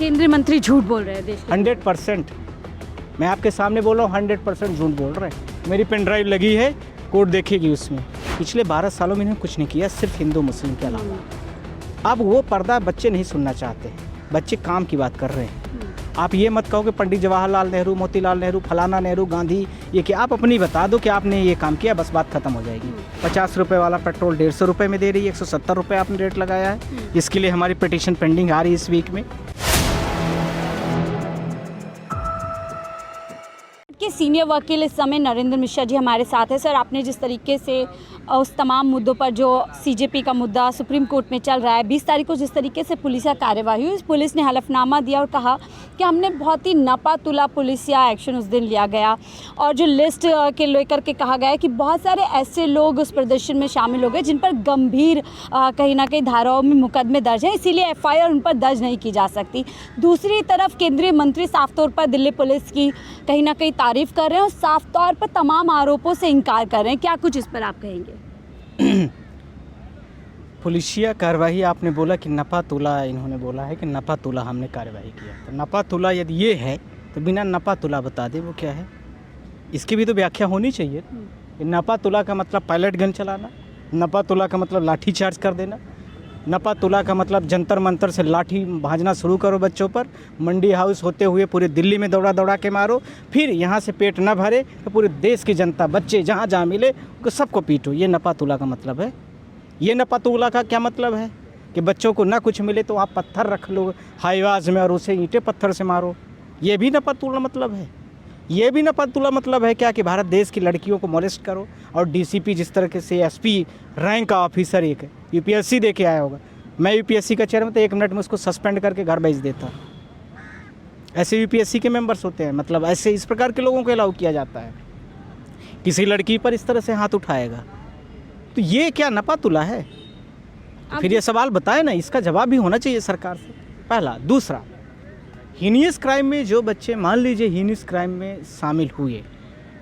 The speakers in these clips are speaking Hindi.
केंद्रीय मंत्री झूठ बोल रहे हैं देश के। 100%। मैं आपके सामने बोल रहा हूँ, 100% झूठ बोल रहे हैं। मेरी पेन ड्राइव लगी है, कोर्ट देखेगी उसमें। पिछले 12 सालों में इन्होंने कुछ नहीं किया, सिर्फ हिंदू मुस्लिम के अलावा। अब वो पर्दा बच्चे नहीं सुनना चाहते, बच्चे काम की बात कर रहे हैं। आप ये मत कहो कि पंडित जवाहरलाल नेहरू, मोतीलाल नेहरू, फलाना नेहरू, गांधी, ये कि आप अपनी बता दो कि आपने ये काम किया, बस बात खत्म हो जाएगी। 50 रुपये वाला पेट्रोल 150 रुपये में दे रही है, 170 रुपये आपने रेट लगाया है। इसके लिए हमारी पिटीशन पेंडिंग आ रही है इस वीक में। के सीनियर वकील इस समय नरेंद्र मिश्रा जी हमारे साथ हैं। सर, आपने जिस तरीके से उस तमाम मुद्दों पर जो सीजेपी का मुद्दा सुप्रीम कोर्ट में चल रहा है, 20 तारीख को जिस तरीके से पुलिसिया कार्यवाही हुई, पुलिस ने हलफनामा दिया और कहा कि हमने बहुत ही नपा तुला पुलिसिया एक्शन उस दिन लिया गया, और जो लिस्ट के लेकर के कहा गया है कि बहुत सारे ऐसे लोग उस प्रदर्शन में शामिल हो गए जिन पर गंभीर कहीं ना कहीं धाराओं में मुकदमे दर्ज हैं, इसीलिए एफआईआर उन पर दर्ज नहीं की जा सकती। दूसरी तरफ केंद्रीय मंत्री साफ तौर पर दिल्ली पुलिस की कहीं ना कहीं तारीफ कर रहे हैं और साफ तौर पर तमाम आरोपों से इनकार कर रहे हैं। क्या कुछ इस पर आप कहेंगे? पुलिसिया कार्रवाई आपने बोला कि नपा तुला, इन्होंने बोला है कि नपा तुला हमने कार्रवाई किया। तो नपा तुला यदि ये है तो बिना नपा तुला बता दे वो क्या है, इसकी भी तो व्याख्या होनी चाहिए। नपा तुला का मतलब पायलट गन चलाना, नपा तुला का मतलब लाठी चार्ज कर देना, नपा तुला का मतलब जंतर मंतर से लाठी भाजना शुरू करो बच्चों पर, मंडी हाउस होते हुए पूरे दिल्ली में दौड़ा दौड़ा के मारो, फिर यहाँ से पेट न भरे तो पूरे देश की जनता, बच्चे जहाँ जहाँ मिले उनको सबको पीटो। ये नपा तुला का मतलब है। ये नपा तुला का क्या मतलब है कि बच्चों को ना कुछ मिले तो आप पत्थर रख लो हाईवाज में और उसे ईंटें पत्थर से मारो। ये भी नपा तुला मतलब है। ये भी नपा तुला मतलब है क्या कि भारत देश की लड़कियों को मोलेस्ट करो। और डीसीपी जिस तरह से एसपी रैंक का ऑफिसर एक यूपीएससी दे के आया होगा, मैं यूपीएससी का चेयरमैन तो 1 मिनट में उसको सस्पेंड करके घर भेज देता। ऐसे यूपीएससी के मेंबर्स होते हैं, मतलब ऐसे इस प्रकार के लोगों को अलाउ किया जाता है। किसी लड़की पर इस तरह से हाथ उठाएगा तो ये क्या नपा तुला है? फिर ये सवाल बताए ना, इसका जवाब भी होना चाहिए सरकार से, पहला। दूसरा, हीनियस क्राइम में जो बच्चे मान लीजिए हीनियस क्राइम में शामिल हुए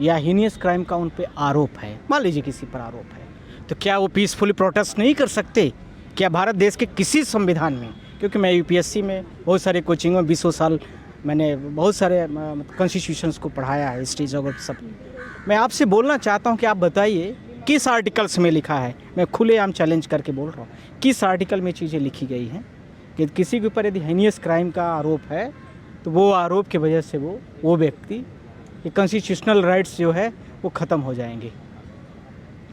या हीनियस क्राइम का उन पे आरोप है, मान लीजिए किसी पर आरोप है, तो क्या वो पीसफुली प्रोटेस्ट नहीं कर सकते? क्या भारत देश के किसी संविधान में, क्योंकि मैं यूपीएससी में बहुत सारे कोचिंगों में 20 साल मैंने बहुत सारे कॉन्स्टिट्यूशंस को पढ़ाया है, हिस्ट्रीज और सब। मैं आपसे बोलना चाहता हूँ कि आप बताइए किस आर्टिकल्स में लिखा है, मैं खुलेआम चैलेंज करके बोल रहा हूँ, किस आर्टिकल में चीज़ें लिखी गई हैं कि किसी के ऊपर यदि हीनियस क्राइम का आरोप है तो वो आरोप की वजह से वो व्यक्ति के कॉन्स्टिट्यूशनल राइट्स जो है वो ख़त्म हो जाएंगे।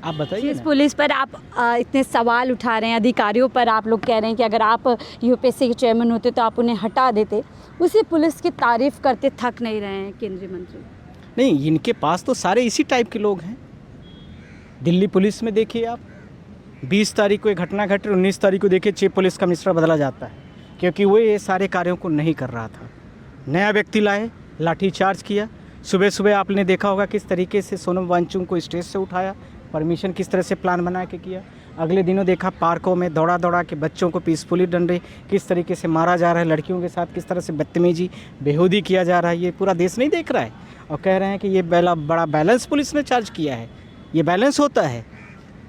आप बताइए। जिस पुलिस पर आप इतने सवाल उठा रहे हैं, अधिकारियों पर आप लोग कह रहे हैं कि अगर आप यूपीएससी के चेयरमैन होते तो आप उन्हें हटा देते, उसी पुलिस की तारीफ करते थक नहीं रहे हैं केंद्रीय मंत्री? नहीं, इनके पास तो सारे इसी टाइप के लोग हैं। दिल्ली पुलिस में देखिए आप, 20 तारीख को एक घटना घटी, 19 तारीख को देखिए चीफ पुलिस कमिश्नर बदला जाता है, क्योंकि वो ये सारे कार्यों को नहीं कर रहा था। नया व्यक्ति लाए, लाठी चार्ज किया। सुबह सुबह आपने देखा होगा किस तरीके से सोनम वांगचुक को स्टेज से उठाया, परमिशन किस तरह से प्लान बना के किया। अगले दिनों देखा पार्कों में दौड़ा दौड़ा के बच्चों को पीसफुली डंडे किस तरीके से मारा जा रहा है, लड़कियों के साथ किस तरह से बदतमीजी बेहूदी किया जा रहा है। ये पूरा देश नहीं देख रहा है और कह रहे हैं कि ये बड़ा बैलेंस पुलिस ने चार्ज किया है। ये बैलेंस होता है?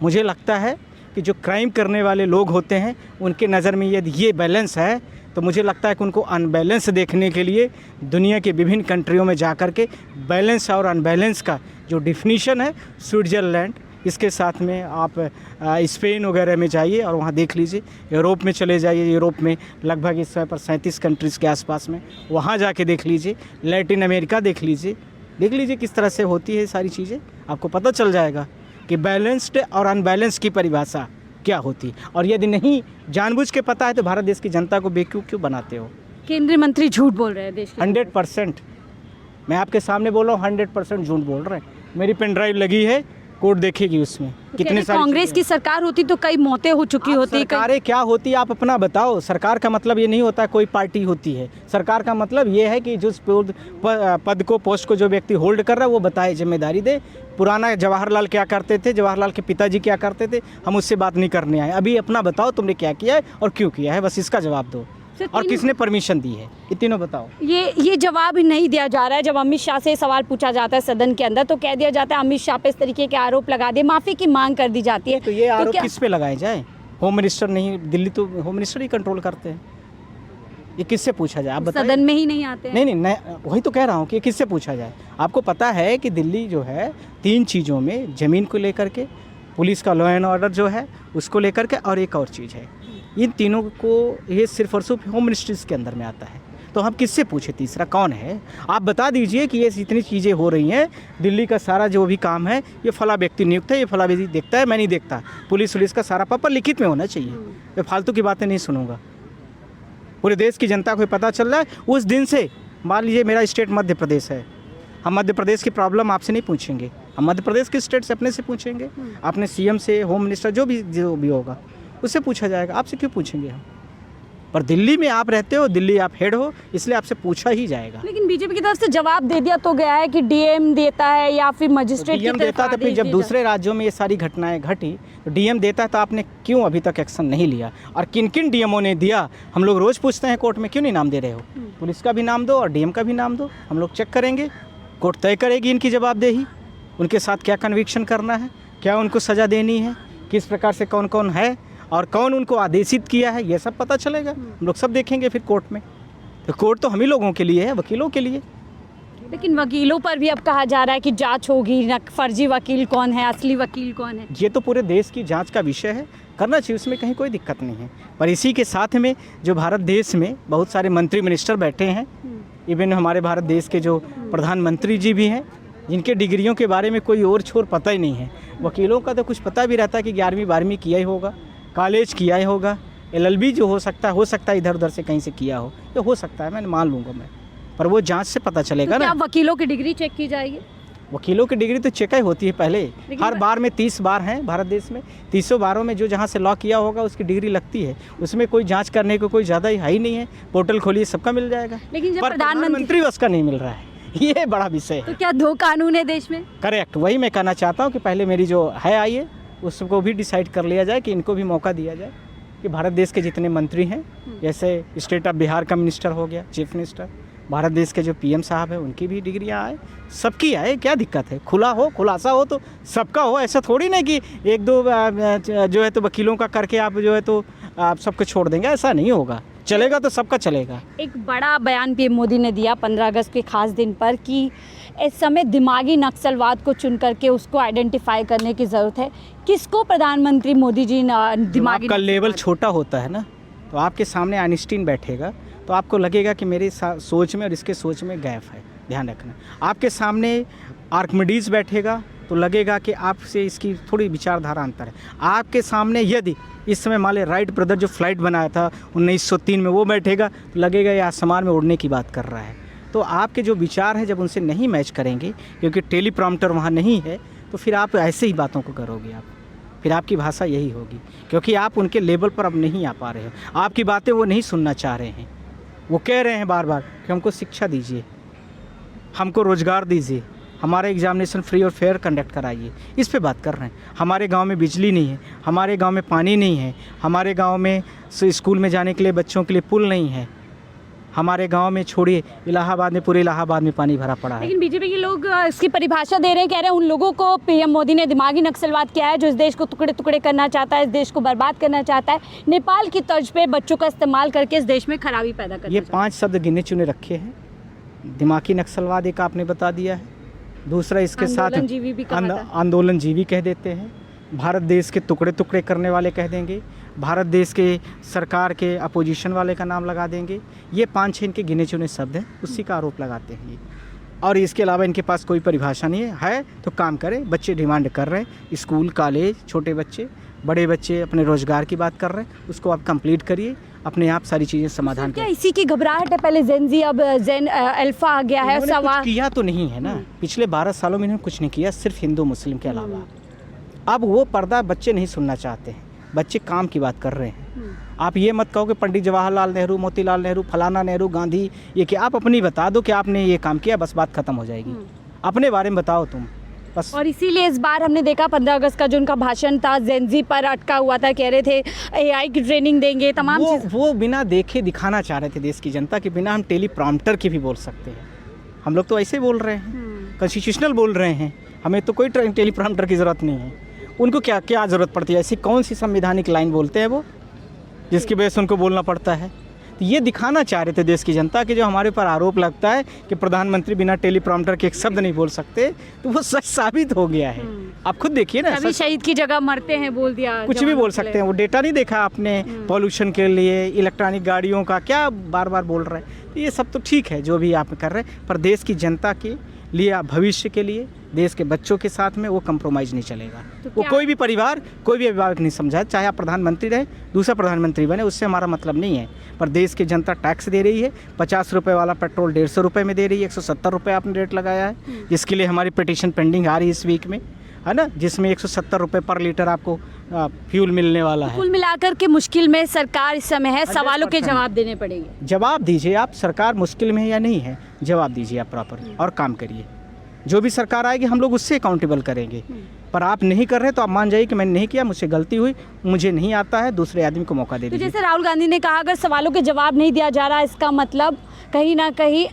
मुझे लगता है कि जो क्राइम करने वाले लोग होते हैं उनके नज़र में यदि ये बैलेंस है तो मुझे लगता है कि उनको अनबैलेंस देखने के लिए दुनिया के विभिन्न कंट्रियों में जा कर के बैलेंस और अनबैलेंस का जो डिफिनीशन है, स्विट्ज़रलैंड, इसके साथ में आप स्पेन वगैरह में जाइए और वहाँ देख लीजिए। यूरोप में चले जाइए, यूरोप में लगभग इस समय पर 37 कंट्रीज़ के आसपास में, वहाँ जाके देख लीजिए। लैटिन अमेरिका देख लीजिए किस तरह से होती है सारी चीज़ें। आपको पता चल जाएगा कि बैलेंस्ड और अनबैलेंस की परिभाषा क्या होती है। और यदि नहीं जानबूझ के पता है तो भारत देश की जनता को बेवकूफ़ क्यों बनाते हो? केंद्रीय मंत्री झूठ बोल रहे हैं देश के। 100%। मैं आपके सामने बोल रहा हूँ, 100% झूठ बोल रहे हैं। मेरी पेन ड्राइव लगी है, कोर्ट देखेगी उसमें कितने सारे। कांग्रेस की सरकार होती तो कई मौतें हो चुकी होती। सरकारें क्या होती है आप अपना बताओ। सरकार का मतलब ये नहीं होता कोई पार्टी होती है। सरकार का मतलब ये है कि जिस पद को, पोस्ट को जो व्यक्ति होल्ड कर रहा है वो बताए, जिम्मेदारी दे। पुराना जवाहरलाल क्या करते थे, जवाहरलाल के पिताजी क्या करते थे, हम उससे बात नहीं करने आए। अभी अपना बताओ तुमने क्या किया है और क्यों किया है, बस इसका जवाब दो। और किसने परमिशन दी है, ये तीनों बताओ। ये जवाब नहीं दिया जा रहा है। जब अमित शाह से सवाल पूछा जाता है सदन के अंदर तो कह दिया जाता है अमित शाह पे इस तरीके के आरोप लगा दे, माफी की मांग कर दी जाती है। तो ये आरोप किस पे लगाए जाए? होम मिनिस्टर नहीं, दिल्ली तो होम मिनिस्टर ही कंट्रोल करते हैं। ये किससे पूछा जाए? आप बताइए। सदन में ही नहीं आते हैं। नहीं, वही तो कह रहा हूँ कि किससे पूछा जाए। आपको पता है कि दिल्ली जो है 3 चीज़ों में, ज़मीन को लेकर के, पुलिस का लॉ एंड ऑर्डर जो है उसको लेकर के, और एक और चीज़ है, इन तीनों को ये सिर्फ और सिर्फ होम मिनिस्ट्रीज के अंदर में आता है। तो हम किससे पूछे तीसरा कौन है? आप बता दीजिए कि ये इतनी चीज़ें हो रही हैं, दिल्ली का सारा जो भी काम है ये फला व्यक्ति नियुक्त है, ये फला व्यक्ति देखता है, मैं नहीं देखता। पुलिस का सारा पेपर लिखित में होना चाहिए। मैं फालतू की बातें नहीं सुनूंगा। पूरे देश की जनता को पता चल रहा है। उस दिन से मान लीजिए मेरा स्टेट मध्य प्रदेश है, हम मध्य प्रदेश की प्रॉब्लम आपसे नहीं पूछेंगे, हम मध्य प्रदेश के स्टेट से अपने से पूछेंगे, अपने सीएम से, होम मिनिस्टर जो भी होगा उससे पूछा जाएगा। आपसे क्यों पूछेंगे हम? पर दिल्ली में आप रहते हो, दिल्ली आप हेड हो, इसलिए आपसे पूछा ही जाएगा। लेकिन बीजेपी की तरफ से जवाब दे दिया तो गया है कि डीएम देता है या फिर मजिस्ट्रेट की डीएम तरफ देता, तो फिर जब दूसरे राज्यों में ये सारी घटनाएं घटी तो डीएम देता है, तो आपने क्यों अभी तक एक्शन नहीं लिया? और किन किन डीएमओ ने दिया हम लोग रोज़ पूछते हैं कोर्ट में, क्यों नहीं नाम दे रहे हो? पुलिस का भी नाम दो और डीएम का भी नाम दो, हम लोग चेक करेंगे, कोर्ट तय करेगी इनकी जवाबदेही, उनके साथ क्या कन्विक्शन करना है, क्या उनको सज़ा देनी है, किस प्रकार से कौन कौन है और कौन उनको आदेशित किया है, ये सब पता चलेगा। हम लोग सब देखेंगे फिर कोर्ट में। तो कोर्ट तो हम ही लोगों के लिए है, वकीलों के लिए। लेकिन वकीलों पर भी अब कहा जा रहा है कि जांच होगी, ना फर्जी वकील कौन है, असली वकील कौन है। ये तो पूरे देश की जांच का विषय है, करना चाहिए, उसमें कहीं कोई दिक्कत नहीं है। पर इसी के साथ में जो भारत देश में बहुत सारे मंत्री मिनिस्टर बैठे हैं, इवन हमारे भारत देश के जो प्रधानमंत्री जी भी हैं, जिनके डिग्रियों के बारे में कोई और छोर पता ही नहीं है। वकीलों का तो कुछ पता भी रहता है कि 11वीं 12वीं किया ही होगा, कॉलेज किया ही होगा, LLB जो हो सकता है इधर उधर से कहीं से किया हो, ये हो सकता है, मैं मान लूँगा मैं, पर वो जांच से पता चलेगा तो ना। क्या वकीलों की डिग्री चेक की जाएगी? वकीलों की डिग्री तो चेक ही होती है पहले, हर बार में 30 बार हैं भारत देश में, 30 बारों में जो जहाँ से लॉ किया होगा उसकी डिग्री लगती है, उसमें कोई जांच करने को कोई ज़्यादा ही नहीं है। पोर्टल खोलिए, सबका मिल जाएगा। लेकिन जब पर प्रधानमंत्री उसका नहीं मिल रहा है, ये बड़ा विषय है। तो क्या दो कानून है देश में? करेक्ट, वही मैं कहना चाहता हूँ कि पहले मेरी जो है आई है उसको भी डिसाइड कर लिया जाए कि इनको भी मौका दिया जाए कि भारत देश के जितने मंत्री हैं, जैसे स्टेट ऑफ बिहार का मिनिस्टर हो गया, चीफ मिनिस्टर, भारत देश के जो PM साहब हैं उनकी भी डिग्रियाँ आए, सबकी आए, क्या दिक्कत है? खुला हो, खुलासा हो तो सबका हो। ऐसा थोड़ी ना कि एक दो जो है तो वकीलों का करके आप जो है तो आप सबको छोड़ देंगे, ऐसा नहीं होगा। चलेगा तो सबका चलेगा। एक बड़ा बयान PM मोदी ने दिया 15 अगस्त के खास दिन पर कि इस समय दिमागी नक्सलवाद को चुन करके उसको आइडेंटिफाई करने की ज़रूरत है। किसको प्रधानमंत्री मोदी जी दिमागी का लेवल छोटा होता है ना, तो आपके सामने आइंस्टीन बैठेगा तो आपको लगेगा कि मेरी सोच में और इसके सोच में गैप है, ध्यान रखना। आपके सामने आर्किमिडीज बैठेगा तो लगेगा कि आपसे इसकी थोड़ी विचारधारा अंतर है। आपके सामने यदि इस समय मान लें राइट ब्रदर जो फ्लाइट बनाया था 1903 में, वो बैठेगा तो लगेगा ये आसमान में उड़ने की बात कर रहा है। तो आपके जो विचार हैं जब उनसे नहीं मैच करेंगे, क्योंकि टेलीप्रॉम्प्टर वहाँ नहीं है, तो फिर आप ऐसे ही बातों को करोगे, आप फिर आपकी भाषा यही होगी, क्योंकि आप उनके लेवल पर अब नहीं आ पा रहे हो। आपकी बातें वो नहीं सुनना चाह रहे हैं। वो कह रहे हैं बार बार कि हमको शिक्षा दीजिए, हमको रोज़गार दीजिए, हमारा एग्जामिनेशन फ्री और फेयर कंडक्ट कराइए, इस पे बात कर रहे हैं। हमारे गांव में बिजली नहीं है, हमारे गांव में पानी नहीं है, हमारे गांव में स्कूल में जाने के लिए बच्चों के लिए पुल नहीं है, हमारे गांव में छोड़िए इलाहाबाद में, पूरे इलाहाबाद में पानी भरा पड़ा है। लेकिन बीजेपी के लोग इसकी परिभाषा दे रहे हैं, कह रहे हैं उन लोगों को PM मोदी ने दिमागी नक्सलवाद किया है जो इस देश को टुकड़े टुकड़े करना चाहता है, इस देश को बर्बाद करना चाहता है, नेपाल की तर्ज पे बच्चों का इस्तेमाल करके इस देश में खराबी पैदा करना ये चाहता है। 5 शब्द गिने चुने रखे हैं। दिमागी नक्सलवाद एक आपने बता दिया है, दूसरा इसके साथ आंदोलनजीवी भी कहा था। आंदोलनजीवी कह देते हैं, भारत देश के टुकड़े टुकड़े करने वाले कह देंगे, भारत देश के सरकार के अपोजिशन वाले का नाम लगा देंगे। ये 5-6 इनके गिने चुने शब्द हैं, उसी का आरोप लगाते हैं ये। और इसके अलावा इनके पास कोई परिभाषा नहीं है तो काम करें। बच्चे डिमांड कर रहे हैं, स्कूल कॉलेज, छोटे बच्चे बड़े बच्चे अपने रोज़गार की बात कर रहे हैं, उसको आप कंप्लीट करिए, अपने आप सारी चीज़ें समाधान क्या करें। इसी की घबराहट है? पहले जेन जी, अब जेन अल्फा आ गया है। इन्होंने कुछ सवाल किया तो नहीं है ना, पिछले 12 सालों में इन्होंने कुछ नहीं किया, सिर्फ हिंदू मुस्लिम के अलावा। अब वो पर्दा बच्चे नहीं सुनना चाहते हैं, बच्चे काम की बात कर रहे हैं। आप ये मत कहो कि पंडित जवाहरलाल नेहरू, मोतीलाल नेहरू, फलाना नेहरू, गांधी, ये कि आप अपनी बता दो कि आपने ये काम किया, बस बात खत्म हो जाएगी। अपने बारे में बताओ तुम बस। और इसीलिए इस बार हमने देखा 15 अगस्त का जो उनका भाषण था जेनजी पर अटका हुआ था, कह रहे थे AI की ट्रेनिंग देंगे, तमाम वो बिना देखे दिखाना चाह रहे थे देश की जनता कि बिना हम टेलीप्रॉम्प्टर की भी बोल सकते हैं। हम लोग तो ऐसे बोल रहे हैं, कॉन्स्टिट्यूशनल बोल रहे हैं, हमें तो कोई टेलीप्रॉम्प्टर की ज़रूरत नहीं है। उनको क्या क्या ज़रूरत पड़ती है? ऐसी कौन सी संवैधानिक लाइन बोलते हैं वो जिसकी वजह से उनको बोलना पड़ता है? तो ये दिखाना चाह रहे थे देश की जनता कि जो हमारे ऊपर आरोप लगता है कि प्रधानमंत्री बिना टेलीप्रॉम्प्टर के एक शब्द नहीं बोल सकते, तो वो सच साबित हो गया है। आप खुद देखिए ना, अभी शहीद की जगह मरते हैं बोल दिया, कुछ भी बोल सकते हैं। वो डेटा नहीं देखा आपने पॉल्यूशन के लिए, इलेक्ट्रॉनिक गाड़ियों का क्या बार बार बोल रहे हैं। ये सब तो ठीक है जो भी आप कर रहे हैं, पर देश की जनता के लिए, भविष्य के लिए, देश के बच्चों के साथ में वो कंप्रोमाइज़ नहीं चलेगा। वो कोई भी परिवार, कोई भी अभिभावक नहीं समझा, चाहे आप प्रधानमंत्री रहे, दूसरा प्रधानमंत्री बने, उससे हमारा मतलब नहीं है। पर देश की जनता टैक्स दे रही है, 50 रुपये वाला पेट्रोल 150 रुपये में दे रही है, 170 रुपये आपने रेट लगाया है, जिसके लिए हमारी पिटीशन पेंडिंग आ रही है इस वीक में, है ना, जिसमें 170 रुपये पर लीटर आपको फ्यूल मिलने वाला है। कुल मिलाकर के मुश्किल में सरकार इस समय है, सवालों के जवाब देने पड़ेंगे। जवाब दीजिए आप, सरकार मुश्किल में है या नहीं है, जवाब दीजिए आप प्रॉपर और काम करिए। जो भी सरकार आएगी हम लोग उससे अकाउंटेबल करेंगे। पर आप नहीं कर रहे तो आप मान जाइए कि मैंने नहीं किया, मुझसे गलती हुई, मुझे नहीं आता है, दूसरे आदमी को मौका दे तो दीजिए। जैसे राहुल गांधी ने कहा, अगर सवालों के जवाब नहीं दिया जा रहा, इसका मतलब कहीं ना कहीं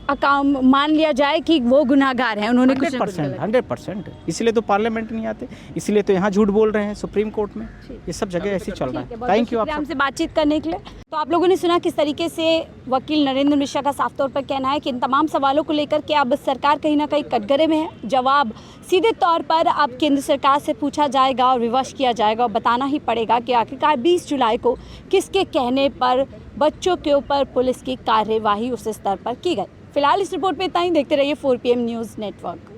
मान लिया जाए कि वो गुनाहगार हैं, उन्होंने कुछ 100%। इसलिए तो पार्लियामेंट नहीं आते, इसलिए तो यहाँ झूठ बोल रहे हैं सुप्रीम कोर्ट में। ये सब जगह ऐसे चल रहा है। थैंक यू आप हमसे बातचीत करने के लिए। तो आप लोगों ने सुना किस तरीके से वकील नरेंद्र मिश्रा का साफ तौर पर कहना है कि इन तमाम सवालों को लेकर के अब सरकार कहीं ना कहीं कटघरे में है। जवाब सीधे तौर पर अब केंद्र सरकार से पूछा जाएगा और विवश किया जाएगा और बताना ही पड़ेगा कि आखिरकार 20 जुलाई को किसके कहने पर बच्चों के ऊपर पुलिस की कार्यवाही उस स्तर पर की गई। फिलहाल इस रिपोर्ट पे इतना ही। देखते रहिए 4 PM न्यूज़ नेटवर्क।